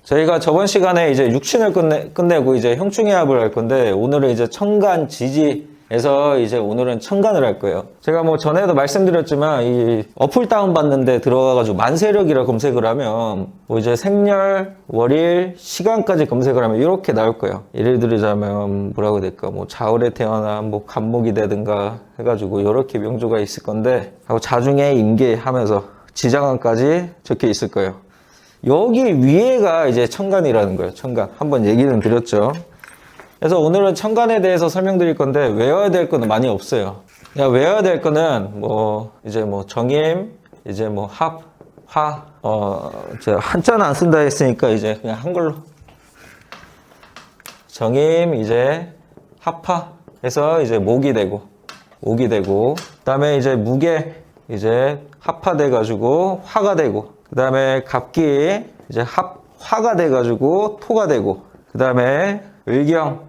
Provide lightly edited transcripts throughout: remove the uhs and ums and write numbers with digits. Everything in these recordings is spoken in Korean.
저희가 저번 시간에 이제 육친을 끝내고 이제 형충해합을 할 건데, 오늘은 이제 청간 지지에서 이제 오늘은 청간을 할 거예요. 제가 뭐 전에도 말씀드렸지만 이 어플 다운받는데 들어가가지고 만세력이라 검색을 하면 뭐 이제 생렬, 월일, 시간까지 검색을 하면 이렇게 나올 거예요. 예를 들자면 뭐라고 해야 될까, 뭐 자월에 태어난 뭐 간목이 되든가 해가지고 이렇게 명조가 있을 건데, 하고 자중에 임계 하면서 지장한까지 적혀 있을 거예요. 여기 위에가 이제 청간이라는 거예요. 청간. 한번 얘기는 드렸죠. 그래서 오늘은 청간에 대해서 설명드릴 건데, 외워야 될 거는 많이 없어요. 그냥 외워야 될 거는 뭐 이제 뭐 정임, 이제 뭐 합, 화, 제가 한자는 안 쓴다 했으니까 이제 그냥 한글로 정임, 이제 합화 해서 이제 목이 되고 그다음에 이제 무게 이제 합화돼 가지고 화가 되고, 그 다음에 갑기 이제 화가 돼가지고 토가 되고, 그 다음에 을경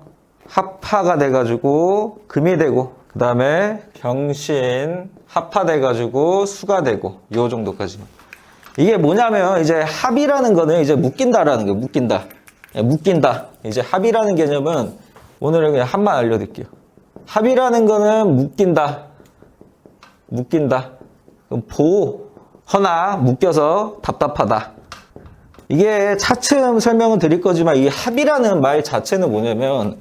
합화가 돼가지고 금이 되고, 그 다음에 병신 합화돼가지고 수가 되고, 요 정도까지만. 이게 뭐냐면 이제 합이라는 거는 이제 묶인다라는 거예요. 묶인다. 이제 합이라는 개념은 오늘은 그냥 합만 알려드릴게요. 합이라는 거는 묶인다. 그럼 허나 묶여서 답답하다. 이게 차츰 설명을 드릴 거지만, 이 합이라는 말 자체는 뭐냐면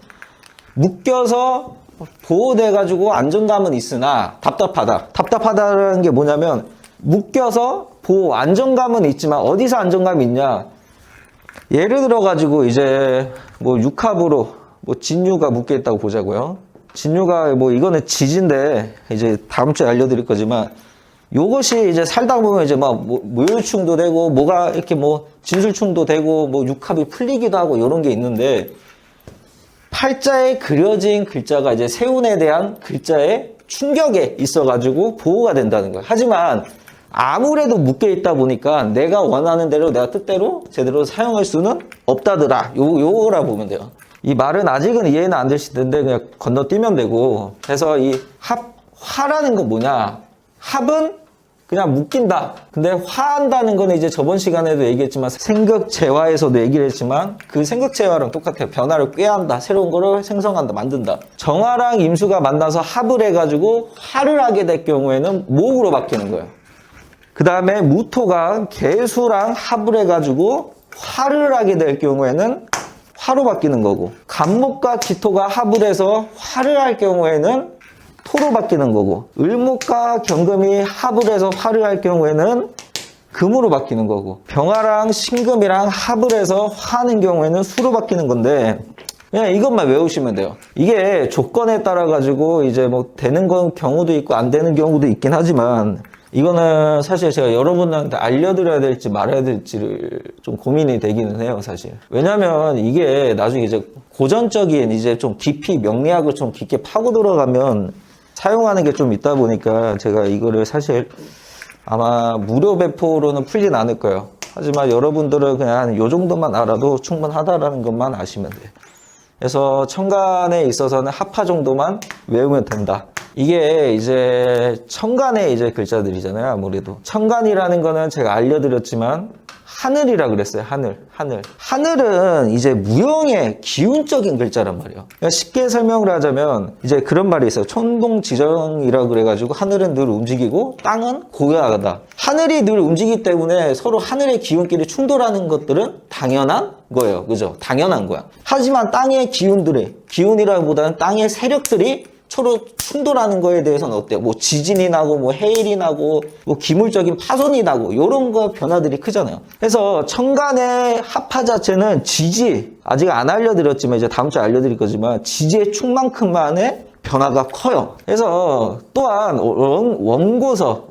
묶여서 보호돼가지고 안정감은 있으나 답답하다. 답답하다는 게 뭐냐면 묶여서 안정감은 있지만 어디서 안정감이 있냐. 예를 들어가지고 이제 뭐 육합으로 뭐 진유가 묶여 있다고 보자고요. 진유가 뭐 이거는 지진데 이제 다음 주에 알려드릴 거지만, 요것이 이제 살다 보면 이제 막 모율충도 되고, 뭐가 이렇게 뭐 진술충도 되고, 뭐 육합이 풀리기도 하고, 요런 게 있는데, 팔자에 그려진 글자가 이제 세운에 대한 글자의 충격에 있어가지고 보호가 된다는 거예요. 하지만 아무래도 묶여 있다 보니까 내가 원하는 대로, 내가 뜻대로 제대로 사용할 수는 없다더라. 요거라 보면 돼요. 이 말은 아직은 이해는 안 되실 텐데 그냥 건너뛰면 되고. 그래서 이 화라는 건 뭐냐? 합은 그냥 묶인다. 근데 화한다는 거는 이제 저번 시간에도 얘기했지만, 생극재화에서도 얘기를 했지만, 그 생극재화랑 똑같아요. 변화를 꾀한다. 새로운 거를 생성한다. 만든다. 정화랑 임수가 만나서 합을 해가지고 화를 하게 될 경우에는 목으로 바뀌는 거예요. 그 다음에 무토가 개수랑 합을 해가지고 화를 하게 될 경우에는 화로 바뀌는 거고, 간목과 기토가 합을 해서 화를 할 경우에는 토로 바뀌는 거고, 을목과 경금이 합을 해서 화를 할 경우에는 금으로 바뀌는 거고, 병화랑 신금이랑 합을 해서 화하는 경우에는 수로 바뀌는 건데, 그냥 이것만 외우시면 돼요. 이게 조건에 따라 가지고 이제 뭐 되는 건 경우도 있고 안 되는 경우도 있긴 하지만, 이거는 사실 제가 여러분들한테 알려드려야 될지 말아야 될지를 좀 고민이 되기는 해요, 사실. 왜냐면 이게 나중에 이제 고전적인 이제 좀 깊이 명리학을 좀 깊게 파고 들어가면 사용하는 게 좀 있다 보니까 제가 이거를 사실 아마 무료 배포로는 풀진 않을 거예요. 하지만 여러분들은 그냥 요 정도만 알아도 충분하다라는 것만 아시면 돼요. 그래서 청간에 있어서는 합화 정도만 외우면 된다. 이게 이제 청간의 이제 글자들이잖아요. 아무래도 청간이라는 거는 제가 알려드렸지만 하늘이라 그랬어요. 하늘은 이제 무형의 기운적인 글자란 말이에요. 그러니까 쉽게 설명을 하자면 이제 그런 말이 있어요. 천동지정이라 그래가지고 하늘은 늘 움직이고 땅은 고요하다. 하늘이 늘 움직이기 때문에 서로 하늘의 기운끼리 충돌하는 것들은 당연한 거예요. 그죠? 당연한 거야. 하지만 땅의 기운이라기보다는 땅의 세력들이 서로 충돌하는 거에 대해서는 어때요? 뭐 지진이 나고 뭐 해일이 나고 뭐 기물적인 파손이 나고 이런 거 변화들이 크잖아요. 그래서 청간의 합화 자체는 지지, 아직 안 알려드렸지만 이제 다음 주에 알려드릴 거지만 지지의 축만큼만의 변화가 커요. 그래서 또한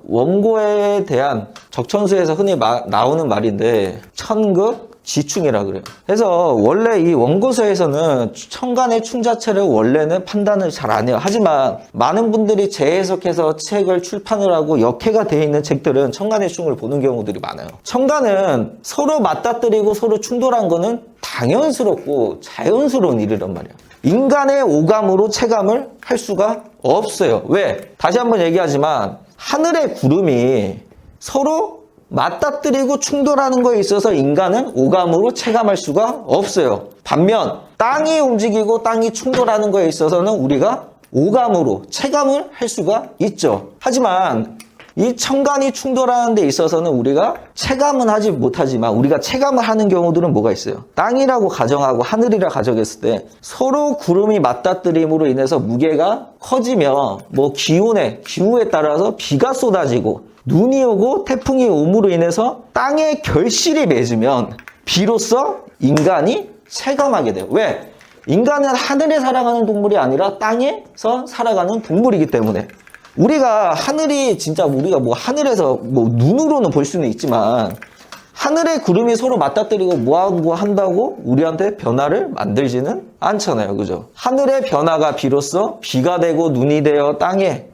원고에 대한 적천수에서 흔히 나오는 말인데, 천극 지충이라 그래요. 그래서 원래 이 원고서에서는 청간의 충 자체를 원래는 판단을 잘 안 해요. 하지만 많은 분들이 재해석해서 책을 출판을 하고 역해가 되어 있는 책들은 청간의 충을 보는 경우들이 많아요. 청간은 서로 맞닥뜨리고 서로 충돌한 거는 당연스럽고 자연스러운 일이란 말이에요. 인간의 오감으로 체감을 할 수가 없어요. 왜? 다시 한번 얘기하지만 하늘의 구름이 서로 맞닥뜨리고 충돌하는 거에 있어서 인간은 오감으로 체감할 수가 없어요. 반면 땅이 움직이고 땅이 충돌하는 거에 있어서는 우리가 오감으로 체감을 할 수가 있죠. 하지만 이 천간이 충돌하는 데 있어서는 우리가 체감은 하지 못하지만 우리가 체감을 하는 경우들은 뭐가 있어요? 땅이라고 가정하고 하늘이라 가정했을 때 서로 구름이 맞닥뜨림으로 인해서 무게가 커지며 뭐 기후에 따라서 비가 쏟아지고 눈이 오고 태풍이 옴으로 인해서 땅에 결실이 맺으면 비로소 인간이 체감하게 돼요. 왜? 인간은 하늘에 살아가는 동물이 아니라 땅에서 살아가는 동물이기 때문에 우리가 하늘이 진짜 우리가 뭐 하늘에서 뭐 눈으로는 볼 수는 있지만 하늘의 구름이 서로 맞닥뜨리고 뭐하고 한다고 우리한테 변화를 만들지는 않잖아요. 그죠? 하늘의 변화가 비로소 비가 되고 눈이 되어 땅에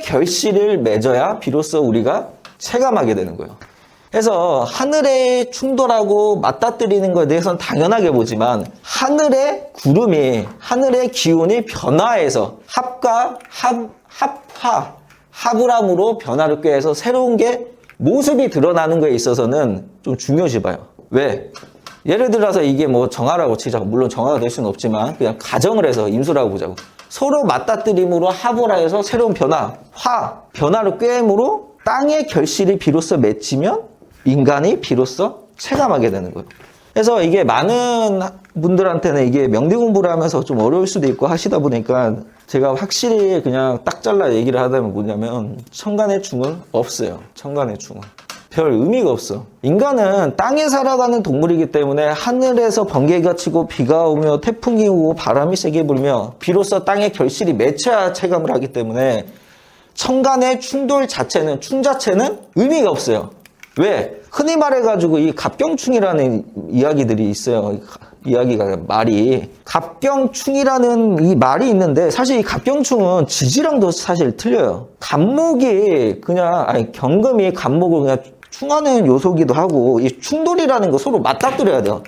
결실을 맺어야 비로소 우리가 체감하게 되는 거예요. 그래서 하늘에 충돌하고 맞닥뜨리는 것에 대해서는 당연하게 보지만 하늘의 구름이 하늘의 기온이 변화해서 합을함으로 변화를 꾀해서 새로운 게 모습이 드러나는 거에 있어서는 좀 중요시 봐요. 왜? 예를 들어서 이게 뭐 정화라고 치자고, 물론 정화가 될 수는 없지만 그냥 가정을 해서 임수라고 보자고. 서로 맞닥뜨림으로 합을 해서 새로운 변화를 꾀임으로 땅의 결실이 비로소 맺히면 인간이 비로소 체감하게 되는 거예요. 그래서 이게 많은 분들한테는 이게 명리 공부를 하면서 좀 어려울 수도 있고 하시다 보니까 제가 확실히 그냥 딱 잘라 얘기를 하자면 뭐냐면 천간의 충은 없어요. 천간의 충은. 별 의미가 없어. 인간은 땅에 살아가는 동물이기 때문에 하늘에서 번개가 치고 비가 오며 태풍이 오고 바람이 세게 불며 비로소 땅의 결실이 맺혀야 체감을 하기 때문에 천간의 충 자체는 의미가 없어요. 왜? 흔히 말해가지고 이 갑경충이라는 이야기들이 있어요. 말이. 갑경충이라는 이 말이 있는데 사실 이 갑경충은 지지랑도 사실 틀려요. 갑목이 경금이 갑목을 그냥 충하는 요소기도 하고 이 충돌이라는 거 서로 맞닥뜨려야 돼요.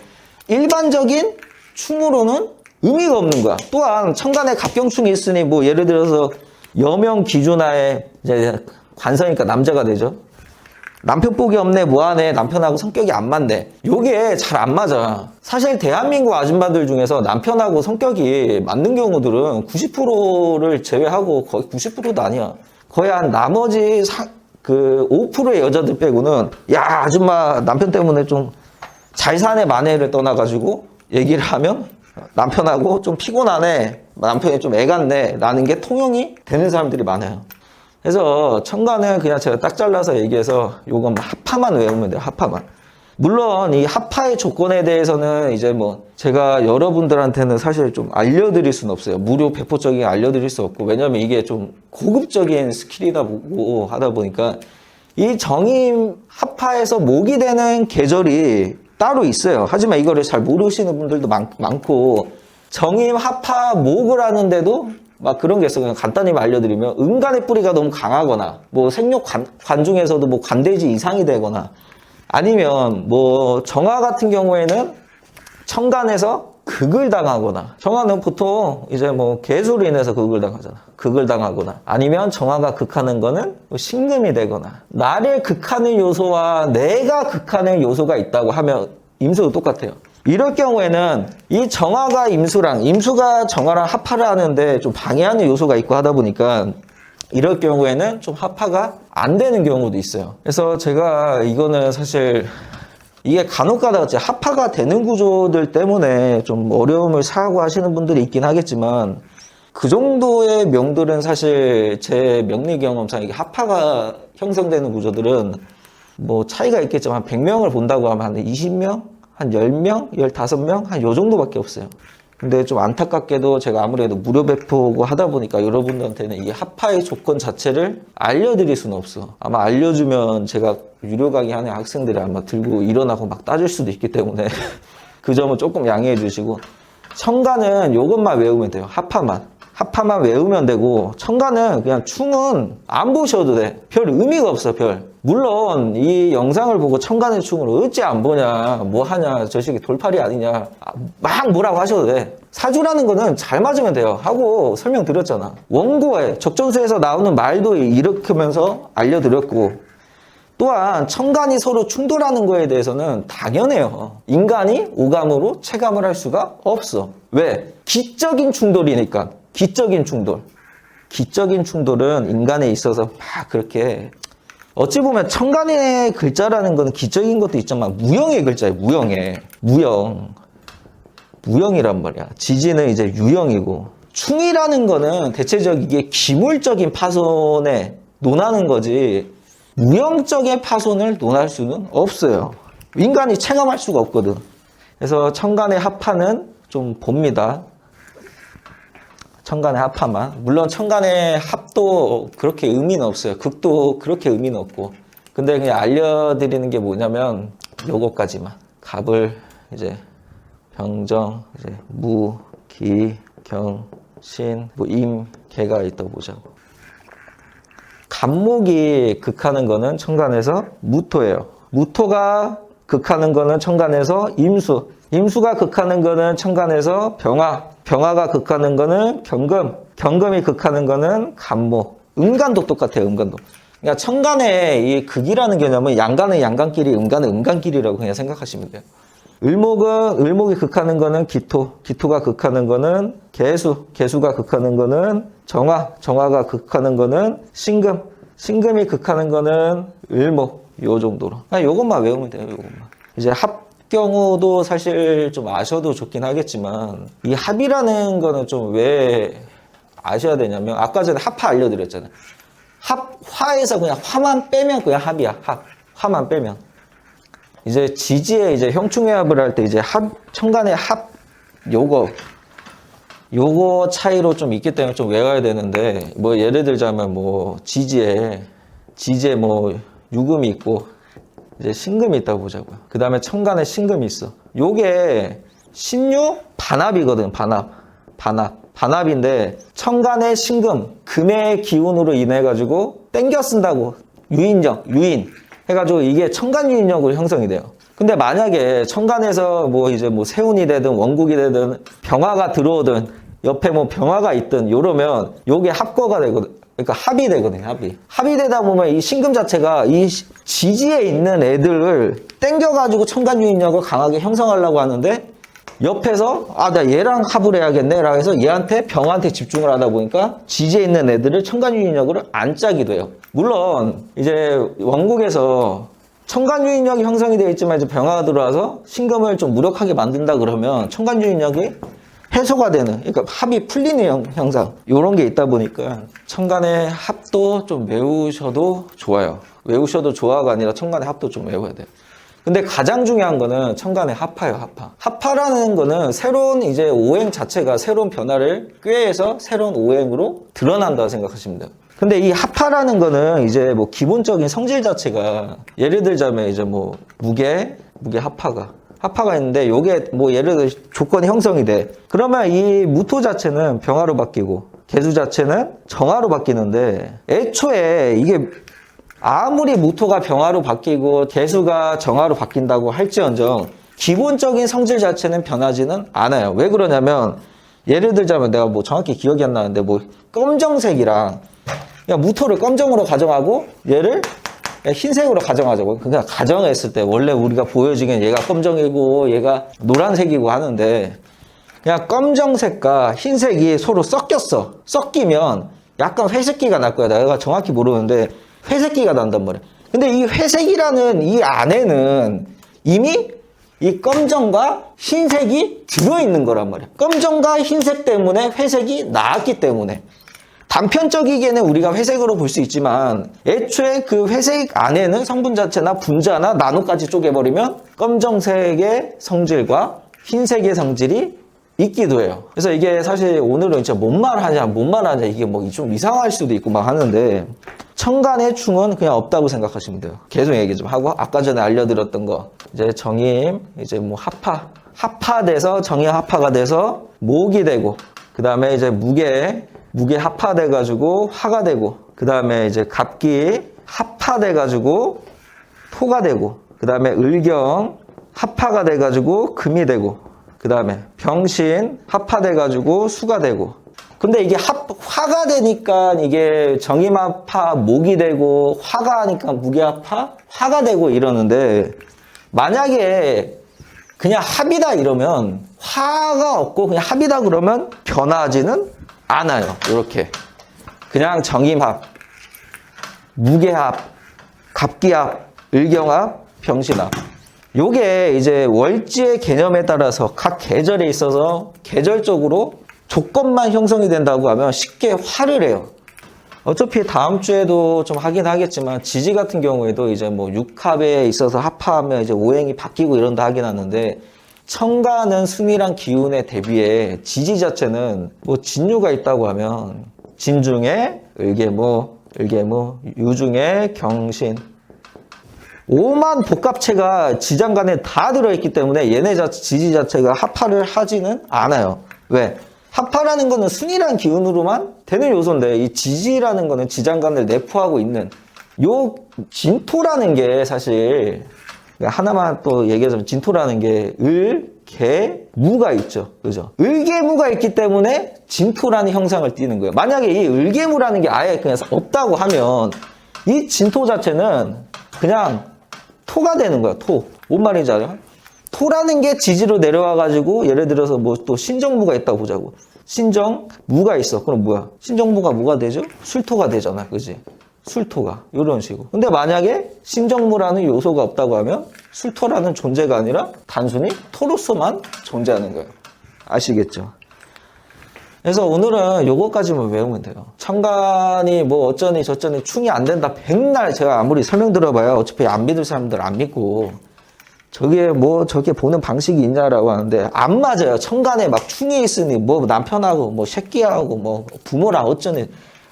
일반적인 충으로는 의미가 없는 거야. 또한 천간에 갑경충이 있으니 뭐 예를 들어서 여명 기준하에 이제 관성이니까 남자가 되죠. 남편 복이 없네, 뭐하네, 남편하고 성격이 안 맞네. 요게 잘 안 맞아. 사실 대한민국 아줌마들 중에서 남편하고 성격이 맞는 경우들은 90%를 제외하고 거의 90%도 아니야. 거의 한 나머지 5%의 여자들 빼고는 야, 아줌마 남편 때문에 좀 잘 사네 마네를 떠나가지고 얘기를 하면 남편하고 좀 피곤하네, 남편이 좀 애 같네 라는 게 통용이 되는 사람들이 많아요. 그래서 천간은 그냥 제가 딱 잘라서 얘기해서 요건 합파만 외우면 돼요. 합파만. 물론 이 합파의 조건에 대해서는 이제 뭐 제가 여러분들한테는 사실 좀 알려드릴 수는 없어요. 무료 배포적인 알려드릴 수 없고, 왜냐면 이게 좀 고급적인 스킬이다 보고 하다 보니까 이 정임 합파에서 목이 되는 계절이 따로 있어요. 하지만 이거를 잘 모르시는 분들도 많고, 정임 합파 목을 하는데도 막 그런 게 있어. 그냥 간단히 알려드리면 음간의 뿌리가 너무 강하거나 뭐 생육 관 중에서도 뭐 관대지 이상이 되거나 아니면 뭐 정화 같은 경우에는 천간에서 극을 당하거나, 정화는 보통 이제 뭐 개수로 인해서 극을 당하잖아. 극을 당하거나 아니면 정화가 극하는 거는 뭐 신금이 되거나, 나를 극하는 요소와 내가 극하는 요소가 있다고 하면 임수도 똑같아요. 이럴 경우에는 이 정화가 임수가 정화랑 합파를 하는데 좀 방해하는 요소가 있고 하다 보니까 이럴 경우에는 좀 합파가 안 되는 경우도 있어요. 그래서 제가 이거는 사실 이게 간혹 가다가 합파가 되는 구조들 때문에 좀 어려움을 사고 하시는 분들이 있긴 하겠지만, 그 정도의 명들은 사실 제 명리 경험상 이게 합파가 형성되는 구조들은 뭐 차이가 있겠지만 한 100명을 본다고 하면 한 20명? 한 10명? 15명? 한 요 정도밖에 없어요. 근데 좀 안타깝게도 제가 아무래도 무료 배포고 하다 보니까 여러분들한테는 이 합파의 조건 자체를 알려드릴 수는 없어. 아마 알려주면 제가 유료 강의하는 학생들이 아마 들고 일어나고 막 따질 수도 있기 때문에 그 점은 조금 양해해 주시고, 천간은 요것만 외우면 돼요. 합파만 외우면 되고, 천간은 그냥 충은 안 보셔도 돼. 별 의미가 없어, 물론 이 영상을 보고 천간의 충을 어찌 안 보냐, 뭐 하냐, 저 새끼 돌팔이 아니냐 막 뭐라고 하셔도 돼. 사주라는 거는 잘 맞으면 돼요 하고 설명드렸잖아. 원고에 적전수에서 나오는 말도 이렇게 하면서 알려드렸고, 또한 천간이 서로 충돌하는 거에 대해서는 당연해요. 인간이 오감으로 체감을 할 수가 없어. 왜? 기적인 충돌이니까. 기적인 충돌. 기적인 충돌은 인간에 있어서 막 그렇게 어찌 보면 천간의 글자라는 건 기적인 것도 있지만 무형의 글자예요. 무형의. 무형이란 말이야. 지지는 이제 유형이고 충이라는 거는 대체적이게 기물적인 파손에 논하는 거지 무형적인 파손을 논할 수는 없어요. 인간이 체감할 수가 없거든. 그래서 천간의 합파는 좀 봅니다. 천간의 합파만. 물론 천간의 합도 그렇게 의미는 없어요. 극도 그렇게 의미는 없고. 근데 그냥 알려드리는 게 뭐냐면 요거까지만. 갑을 이제 병정, 이제 무, 기, 경, 신, 뭐 임, 개가 있다고 보자고. 갑목이 극하는 거는 천간에서 무토예요. 무토가 극하는 거는 천간에서 임수. 임수가 극하는 거는 천간에서 병화. 병화가 극하는 거는 경금. 경금이 극하는 거는 갑목. 음간도 똑같아요. 음간도. 그러니까 천간의 이 극이라는 개념은 양간은 양간끼리, 음간은 음간끼리라고 그냥 생각하시면 돼요. 을목이 극하는 거는 기토. 기토가 극하는 거는 개수. 개수가 극하는 거는 정화. 정화가 극하는 거는 신금. 신금이 극하는 거는 을목. 요 정도로. 요것만 외우면 돼요. 요것만. 이제 경우도 사실 좀 아셔도 좋긴 하겠지만 이 합이라는 거는 좀 왜 아셔야 되냐면 아까 전에 합파 알려드렸잖아요. 화에서 그냥 화만 빼면 그냥 합이야. 화만 빼면 이제 지지에 이제 형충해합을 할 때 이제 천간의 합 요거 차이로 좀 있기 때문에 좀 외워야 되는데 뭐 예를 들자면 뭐 지지에 뭐 유금이 있고 이제 신금이 있다고 보자고요. 그 다음에 천간에 신금이 있어. 요게 신유 반합이거든. 반합인데 천간에 신금, 금의 기운으로 인해 가지고 땡겨 쓴다고. 유인 해가지고 이게 천간 유인력으로 형성이 돼요. 근데 만약에 천간에서 뭐 이제 뭐 세운이 되든 원국이 되든 병화가 들어오든 옆에 뭐 병화가 있든 요러면 요게 합거가 되거든. 그러니까 합이 되거든요. 합이 되다 보면 이 신금 자체가 이 지지에 있는 애들을 땡겨가지고 천간 유인력을 강하게 형성하려고 하는데 옆에서 나 얘랑 합을 해야겠네 라고 해서 얘한테 병한테 집중을 하다 보니까 지지에 있는 애들을 천간 유인력으로 안 짜기도 해요. 물론 이제 원국에서 천간 유인력이 형성이 되어 있지만 이제 병화가 들어와서 신금을 좀 무력하게 만든다 그러면 천간 유인력이 해소가 되는, 그러니까 합이 풀리는 형상 이런 게 있다 보니까 천간의 합도 좀 외우셔도 좋아요. 외우셔도 좋아가 아니라 천간의 합도 좀 외워야 돼요. 근데 가장 중요한 거는 천간의 합파예요. 합파라는 거는 새로운 이제 오행 자체가 새로운 변화를 꾀해서 새로운 오행으로 드러난다고 생각하시면 돼요. 근데 이 합파라는 거는 이제 뭐 기본적인 성질 자체가 예를 들자면 이제 뭐 무게 합파가 있는데 요게 뭐 예를 들어 조건이 형성이 돼. 그러면 이 무토 자체는 병화로 바뀌고 개수 자체는 정화로 바뀌는데 애초에 이게 아무리 무토가 병화로 바뀌고 개수가 정화로 바뀐다고 할지언정 기본적인 성질 자체는 변하지는 않아요. 왜 그러냐면 예를 들자면 내가 뭐 정확히 기억이 안 나는데 뭐 검정색이랑 그냥 무토를 검정으로 가정하고 얘를 흰색으로 가정하자고. 그냥 가정했을 때 원래 우리가 보여지기엔 얘가 검정이고 얘가 노란색이고 하는데 그냥 검정색과 흰색이 서로 섞였어. 섞이면 약간 회색기가 날 거야. 내가 정확히 모르는데 회색기가 난단 말이야. 근데 이 회색이라는 이 안에는 이미 이 검정과 흰색이 들어있는 거란 말이야. 검정과 흰색 때문에 회색이 나왔기 때문에 단편적이게는 우리가 회색으로 볼 수 있지만 애초에 그 회색 안에는 성분 자체나 분자나 나노까지 쪼개버리면 검정색의 성질과 흰색의 성질이 있기도 해요. 그래서 이게 사실 오늘은 진짜 뭔 말 하냐 이게 뭐 좀 이상할 수도 있고 막 하는데 천간의 충은 그냥 없다고 생각하시면 돼요. 계속 얘기 좀 하고 아까 전에 알려드렸던 거 이제 정임 이제 뭐 합파돼서 정임 합파가 돼서 목이 되고 그 다음에 이제 무게 합파돼가지고 화가 되고 그 다음에 이제 갑기 합파돼가지고 토가 되고 그 다음에 을경 합파가 돼가지고 금이 되고 그 다음에 병신 합파돼가지고 수가 되고 근데 이게 화가 되니까 이게 정임합화 목이 되고, 화가 하니까 무게합화 화가 되고 이러는데, 만약에 그냥 합이다 이러면 화가 없고 그냥 합이다 그러면 변하지는 않아요. 이렇게 그냥 정임합, 무게합, 갑기합, 을경합, 병신합. 요게 이제 월지의 개념에 따라서 각 계절에 있어서 계절적으로 조건만 형성이 된다고 하면 쉽게 화를 해요. 어차피 다음 주에도 좀 하긴 하겠지만 지지 같은 경우에도 이제 뭐 육합에 있어서 합하면 이제 오행이 바뀌고 이런다 하긴 하는데, 천간은 순이랑 기운에 대비해 지지 자체는 뭐 진유가 있다고 하면 진중에 을계무, 유중에 경신, 오만 복합체가 지장간에 다 들어있기 때문에 얘네 지지 자체가 합화를 하지는 않아요. 왜? 합화라는 거는 순이란 기운으로만 되는 요소인데, 이 지지라는 거는 지장간을 내포하고 있는 요 진토라는 게, 사실 하나만 또 얘기하자면 진토라는 게 을계무가 있죠. 그죠? 을계무가 있기 때문에 진토라는 형상을 띠는 거예요. 만약에 이 을계무라는 게 아예 그냥 없다고 하면 이 진토 자체는 그냥 토가 되는 거야. 토. 뭔 말인지 알아요? 토라는 게 지지로 내려와가지고, 예를 들어서 뭐 또 신정무가 있다고 보자고. 신정무가 있어. 그럼 뭐야? 신정무가 뭐가 되죠? 술토가 되잖아. 그지? 술토가. 이런 식으로. 근데 만약에 신정무라는 요소가 없다고 하면 술토라는 존재가 아니라 단순히 토로서만 존재하는 거예요. 아시겠죠? 그래서 오늘은 요거까지만 외우면 돼요. 천간이 뭐 어쩌니 저쩌니 충이 안 된다. 백날 제가 아무리 설명 들어봐야 어차피 안 믿을 사람들 안 믿고, 저게 보는 방식이 있냐라고 하는데, 안 맞아요. 천간에 막 충이 있으니 뭐 남편하고 뭐 새끼하고 뭐 부모랑 어쩌니,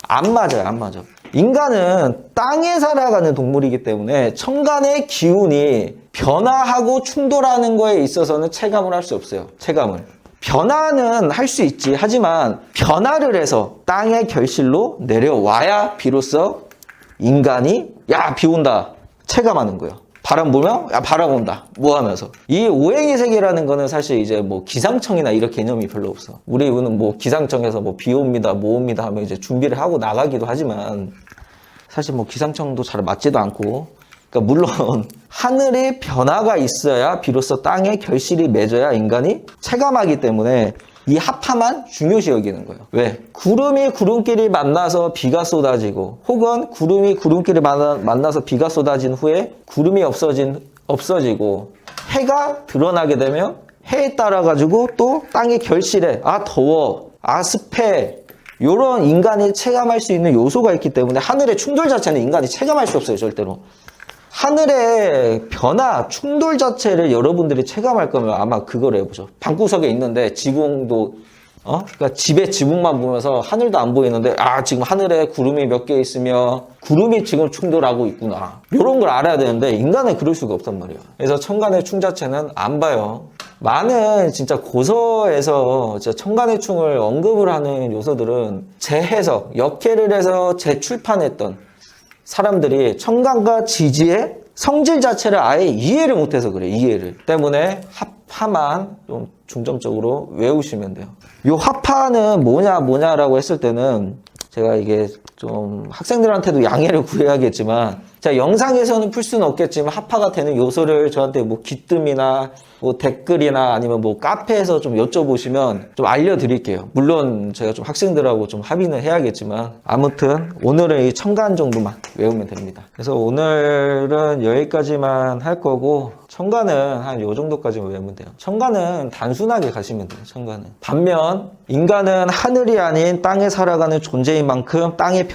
안 맞아요. 안 맞아. 인간은 땅에 살아가는 동물이기 때문에 천간의 기운이 변화하고 충돌하는 거에 있어서는 체감을 할 수 없어요. 체감을. 변화는 할 수 있지. 하지만 변화를 해서 땅의 결실로 내려와야 비로소 인간이 야, 비 온다 체감하는 거예요. 바람 불면 야, 바람 온다 뭐 하면서. 이 오행의 세계라는 거는 사실 이제 뭐 기상청이나 이런 개념이 별로 없어. 우리는 뭐 기상청에서 뭐 비 옵니다 뭐 옵니다 하면 이제 준비를 하고 나가기도 하지만, 사실 뭐 기상청도 잘 맞지도 않고, 그러니까 물론 하늘의 변화가 있어야 비로소 땅의 결실이 맺어야 인간이 체감하기 때문에 이 합화만 중요시 여기는 거예요. 왜? 구름이 구름끼리 만나서 비가 쏟아지고, 혹은 구름이 구름끼리 만나서 비가 쏟아진 후에 구름이 없어지고, 해가 드러나게 되면 해에 따라 가지고 또 땅의 결실에 더워, 습해, 이런 인간이 체감할 수 있는 요소가 있기 때문에 하늘의 충돌 자체는 인간이 체감할 수 없어요. 절대로. 하늘의 변화, 충돌 자체를 여러분들이 체감할 거면 아마 그거를 해보죠. 방구석에 있는데 지붕도, 그러니까 집에 지붕만 보면서 하늘도 안 보이는데, 지금 하늘에 구름이 몇 개 있으며 구름이 지금 충돌하고 있구나. 이런 걸 알아야 되는데 인간은 그럴 수가 없단 말이에요. 그래서 천간의 충 자체는 안 봐요. 많은 진짜 고서에서 천간의 충을 언급을 하는 요소들은 재해석, 역해를 해서 재출판했던 사람들이 천간과 지지의 성질 자체를 아예 이해를 못해서 그래. 이해를. 때문에 합화만 좀 중점적으로 외우시면 돼요. 요 합화는 뭐냐라고 했을 때는 제가 이게 좀 학생들한테도 양해를 구해야겠지만, 자, 영상에서는 풀 수는 없겠지만 합화가 되는 요소를 저한테 뭐 기뜸이나 뭐 댓글이나 아니면 뭐 카페에서 좀 여쭤보시면 좀 알려드릴게요. 물론 제가 좀 학생들하고 좀 합의는 해야겠지만, 아무튼 오늘은 이 천간 정도만 외우면 됩니다. 그래서 오늘은 여기까지만 할 거고, 천간은 한 요 정도까지만 외우면 돼요. 천간은 단순하게 가시면 돼요. 천간은. 반면 인간은 하늘이 아닌 땅에 살아가는 존재인 만큼 땅의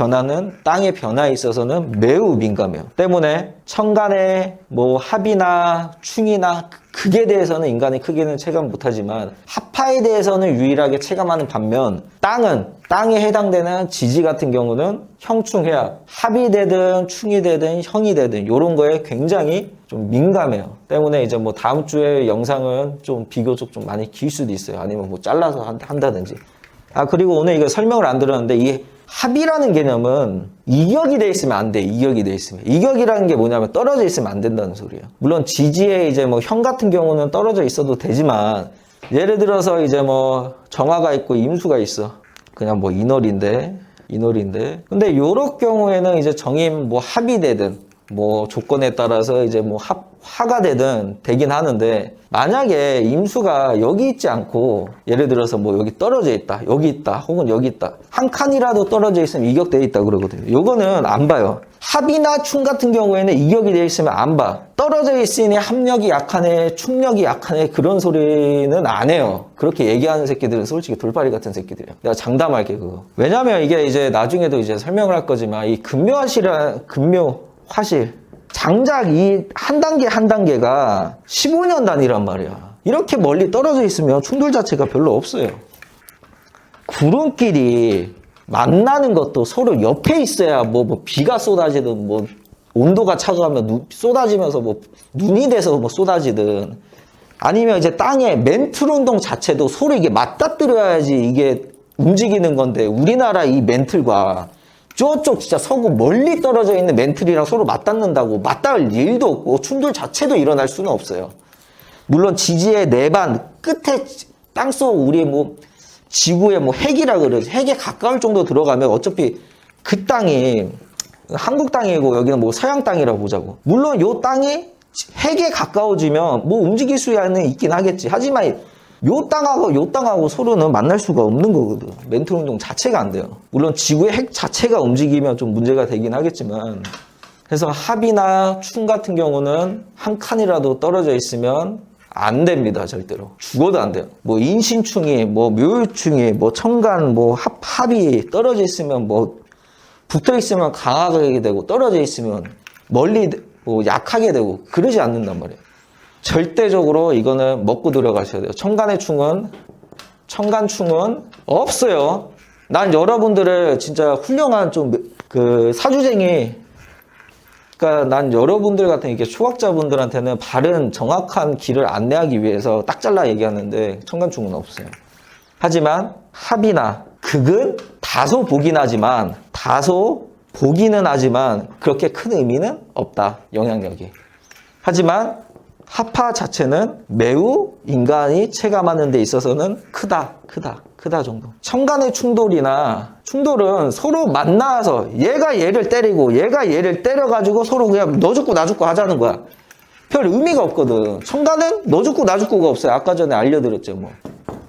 변화에 있어서는 매우 민감해요. 때문에 천간의 뭐 합이나 충이나 극에 대해서는 인간이 크게는 체감 못하지만, 합화에 대해서는 유일하게 체감하는 반면, 땅에 해당되는 지지 같은 경우는 형충해야 합이 되든 충이 되든 형이 되든 이런 거에 굉장히 좀 민감해요. 때문에 이제 뭐 다음 주에 영상은 좀 비교적 좀 많이 길 수도 있어요. 아니면 뭐 잘라서 한다든지. 그리고 오늘 이거 설명을 안 들었는데, 이 합이라는 개념은 이격이 돼 있으면 안 돼. 이격이 돼 있으면. 이격이라는 게 뭐냐면 떨어져 있으면 안 된다는 소리예요. 물론 지지에 이제 뭐 형 같은 경우는 떨어져 있어도 되지만, 예를 들어서 이제 뭐 정화가 있고 임수가 있어. 그냥 뭐 인월인데. 근데 요럴 경우에는 이제 정임 뭐 합이 되든 뭐 조건에 따라서 이제 뭐 화가 되긴 하는데, 만약에 임수가 여기 있지 않고 예를 들어서 뭐 여기 떨어져 있다, 여기 있다, 혹은 여기 있다, 한 칸이라도 떨어져 있으면 이격되어 있다 그러거든요. 요거는 안 봐요. 합이나 충 같은 경우에는 이격이 되어 있으면 안 봐. 떨어져 있으니 합력이 약하네, 충력이 약하네, 그런 소리는 안 해요. 그렇게 얘기하는 새끼들은 솔직히 돌팔이 같은 새끼들이야. 내가 장담할게 그거. 왜냐면 이게 이제 나중에도 이제 설명을 할 거지만, 이 금묘화실 장작 이 한 단계 한 단계가 15년 단위란 말이야. 이렇게 멀리 떨어져 있으면 충돌 자체가 별로 없어요. 구름끼리 만나는 것도 서로 옆에 있어야 뭐 비가 쏟아지든 뭐 온도가 차가우면 쏟아지면서 뭐 눈이 돼서 뭐 쏟아지든, 아니면 이제 땅에 멘틀 운동 자체도 서로 이게 맞닥뜨려야지 이게 움직이는 건데, 우리나라 이 멘틀과 저쪽 진짜 서구 멀리 떨어져 있는 멘틀이랑 서로 맞닿는다고 맞닿을 일도 없고 충돌 자체도 일어날 수는 없어요. 물론 지지의 내반 끝에 땅속 우리 뭐 지구의 뭐 핵이라 그러지, 핵에 가까울 정도 들어가면 어차피 그 땅이 한국 땅이고 여기는 뭐 서양 땅이라고 보자고. 물론 요 땅이 핵에 가까워지면 뭐 움직일 수는 있긴 하겠지. 하지만 요 땅하고 서로는 만날 수가 없는 거거든. 멘틀 운동 자체가 안 돼요. 물론 지구의 핵 자체가 움직이면 좀 문제가 되긴 하겠지만, 그래서 합이나 충 같은 경우는 한 칸이라도 떨어져 있으면 안 됩니다. 절대로. 죽어도 안 돼요. 뭐 인신충이, 뭐 묘유충이, 뭐 청간, 뭐 합이 떨어져 있으면 뭐 붙어 있으면 강하게 되고, 떨어져 있으면 멀리 뭐 약하게 되고, 그러지 않는단 말이에요. 절대적으로 이거는 먹고 들어가셔야 돼요. 청간충은 없어요. 난 여러분들을 진짜 훌륭한 좀 그 사주쟁이, 그러니까 난 여러분들 같은 이렇게 초학자분들한테는 바른 정확한 길을 안내하기 위해서 딱 잘라 얘기하는데, 청간충은 없어요. 하지만 합이나 극은 다소 보기는 하지만 그렇게 큰 의미는 없다, 영향력이. 하지만 합파 자체는 매우 인간이 체감하는 데 있어서는 크다 정도. 청간의 충돌은 서로 만나서 얘가 얘를 때리고 얘가 얘를 때려가지고 서로 그냥 너 죽고 나 죽고 하자는 거야. 별 의미가 없거든. 청간은 너 죽고 나 죽고가 없어요. 아까 전에 알려드렸죠 뭐.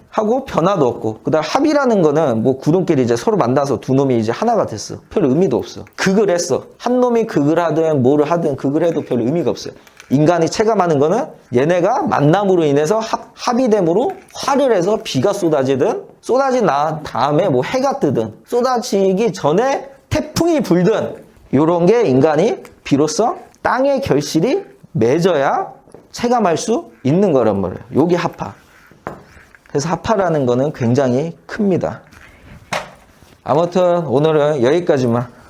하고 변화도 없고, 그다음 합이라는 거는 뭐 구름끼리 이제 서로 만나서 두 놈이 이제 하나가 됐어. 별 의미도 없어. 극을 했어. 한 놈이 극을 하든 뭐를 하든 극을 해도 별 의미가 없어요. 인간이 체감하는 거는 얘네가 만남으로 인해서 합의됨으로 화를 해서 비가 쏟아지든, 쏟아진 다음에 뭐 해가 뜨든, 쏟아지기 전에 태풍이 불든, 요런 게 인간이 비로소 땅의 결실이 맺어야 체감할 수 있는 거란 말이에요. 요게 합파. 그래서 합파라는 거는 굉장히 큽니다. 아무튼 오늘은 여기까지만.